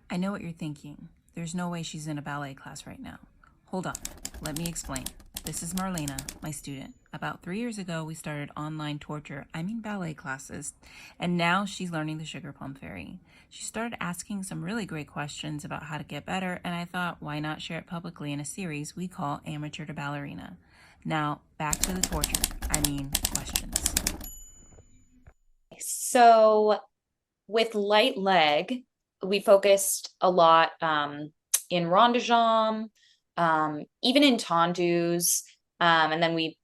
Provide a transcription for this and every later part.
I know what you're thinking. There's no way she's in a ballet class right now. Hold on, let me explain. This is Marlena, my student. About 3 years ago, we started online ballet classes, and now she's learning the Sugar Plum Fairy. She started asking some really great questions about how to get better, and I thought, why not share it publicly in a series we call Amateur to Ballerina? Now, back to the questions. So with light leg, we focused a lot in rond de jambe, even in tendus, and then we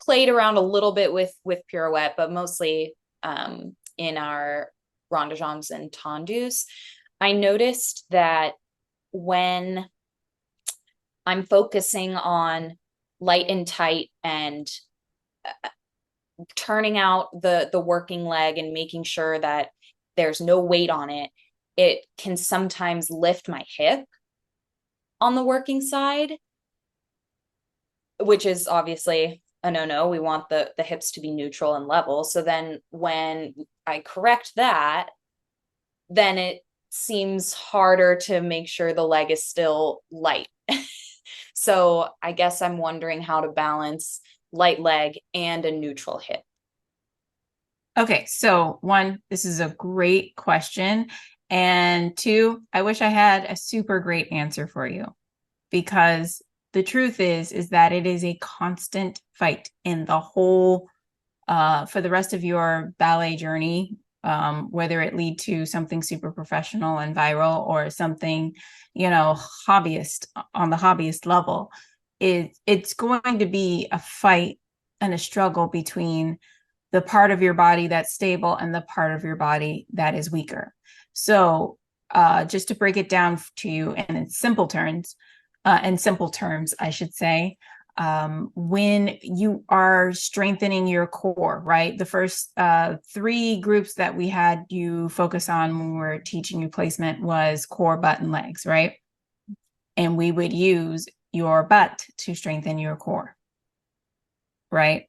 played around a little bit with pirouette, but mostly in our rond de jambes and tendus. I noticed that when I'm focusing on light and tight and turning out the working leg and making sure that there's no weight on it, it can sometimes lift my hip on the working side, which is obviously a no-no. We want the hips to be neutral and level. So then when I correct that, then it seems harder to make sure the leg is still light. So I guess I'm wondering how to balance light leg and a neutral hip. Okay, so one, this is a great question. And two, I wish I had a super great answer for you, because the truth is that it is a constant fight in the whole, for the rest of your ballet journey, whether it lead to something super professional and viral or something, hobbyist on the hobbyist level. It's going to be a fight and a struggle between the part of your body that's stable and the part of your body that is weaker. So just to break it down to you in simple terms, I should say, when you are strengthening your core, right? The first three groups that we had you focus on when we were teaching you placement was core, butt, and legs, right? And we would use your butt to strengthen your core, right?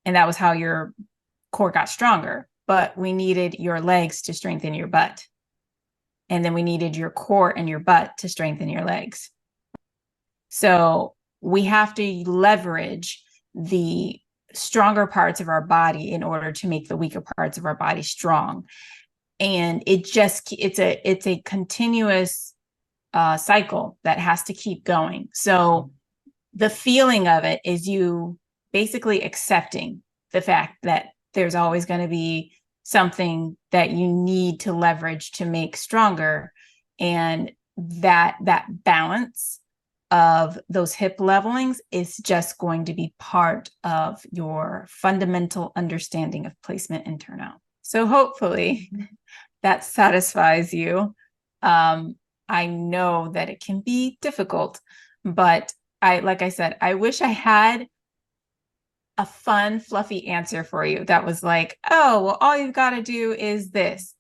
And that was how your core got stronger, but we needed your legs to strengthen your butt. And then we needed your core and your butt to strengthen your legs. So we have to leverage the stronger parts of our body in order to make the weaker parts of our body strong. And it's a continuous cycle that has to keep going. So the feeling of it is you basically accepting the fact that there's always going to be something that you need to leverage to make stronger. And that balance of those hip levelings is just going to be part of your fundamental understanding of placement and turnout. So hopefully that satisfies you. I know that it can be difficult, but like I said, I wish I had a fun, fluffy answer for you that was like, oh, well, all you've got to do is this.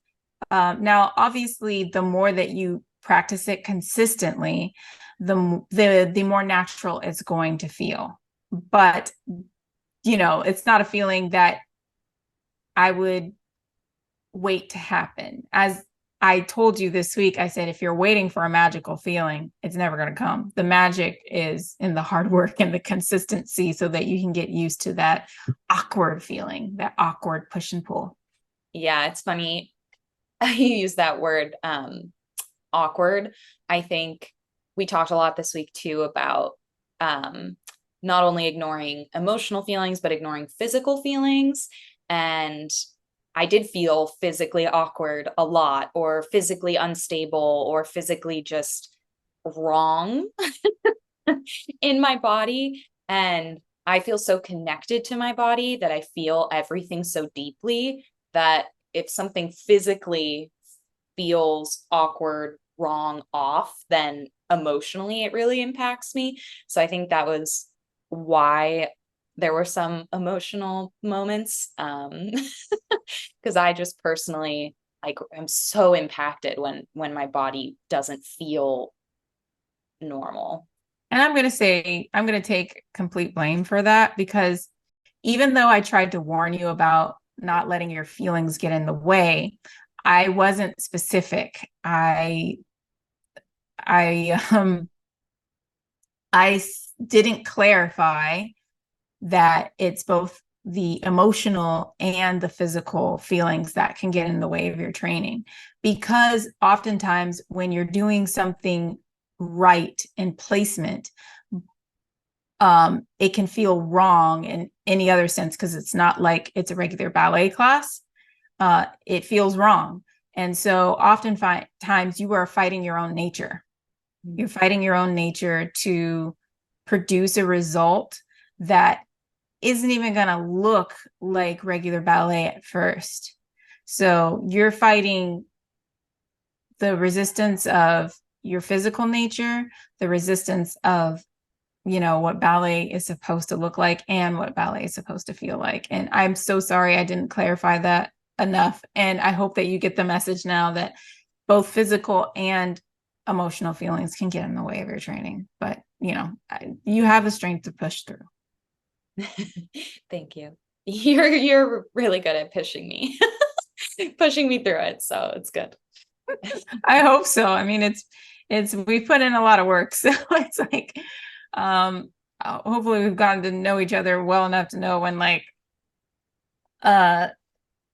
Now, obviously, the more that you practice it consistently, the more natural it's going to feel. But, it's not a feeling that I would wait to happen. As I told you this week, I said, if you're waiting for a magical feeling, it's never going to come. The magic is in the hard work and the consistency so that you can get used to that awkward feeling, that awkward push and pull. Yeah, it's funny. You use that word awkward. I think we talked a lot this week too about not only ignoring emotional feelings, but ignoring physical feelings. And I did feel physically awkward a lot, or physically unstable, or physically just wrong in my body. And I feel so connected to my body that I feel everything so deeply that if something physically feels awkward, wrong, off, then emotionally it really impacts me. So I think that was why there were some emotional moments. Because I just personally, like, I'm so impacted when my body doesn't feel normal. And I'm going to take complete blame for that, because even though I tried to warn you about not letting your feelings get in the way, I wasn't specific. I didn't clarify that it's both the emotional and the physical feelings that can get in the way of your training. Because oftentimes when you're doing something right in placement, it can feel wrong in any other sense because it's not like it's a regular ballet class. It feels wrong. And so oftentimes you are fighting your own nature. You're fighting your own nature to produce a result that isn't even going to look like regular ballet at first. So you're fighting the resistance of your physical nature, the resistance of, what ballet is supposed to look like and what ballet is supposed to feel like. And I'm so sorry I didn't clarify that enough. And I hope that you get the message now that both physical and emotional feelings can get in the way of your training. But, you have the strength to push through. Thank you. You're really good at pushing me through it. So it's good. I hope so. I mean, we put in a lot of work. So it's like, hopefully we've gotten to know each other well enough to know when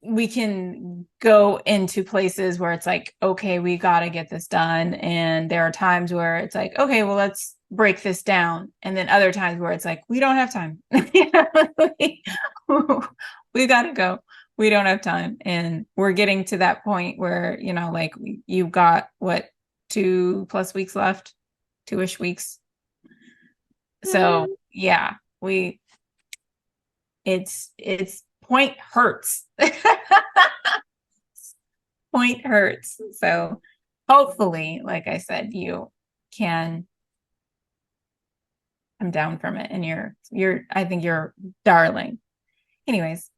we can go into places where it's like, okay, we got to get this done. And there are times where it's like, okay, well, let's break this down. And then other times where it's like, we don't have time. We got to go. We don't have time. And we're getting to that point where, you've got what, 2+ weeks left, 2-ish weeks. So yeah, it's point hurts. Point hurts. So hopefully, like I said, you can come down from it, and I think you're darling. Anyways,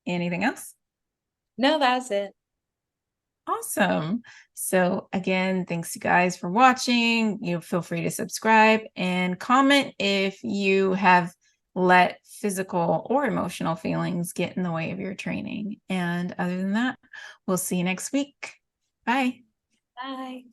anything else? No, that's it. Awesome. So again, thanks you guys for watching. You feel free to subscribe and comment if you have let physical or emotional feelings get in the way of your training. And other than that, we'll see you next week. Bye. Bye.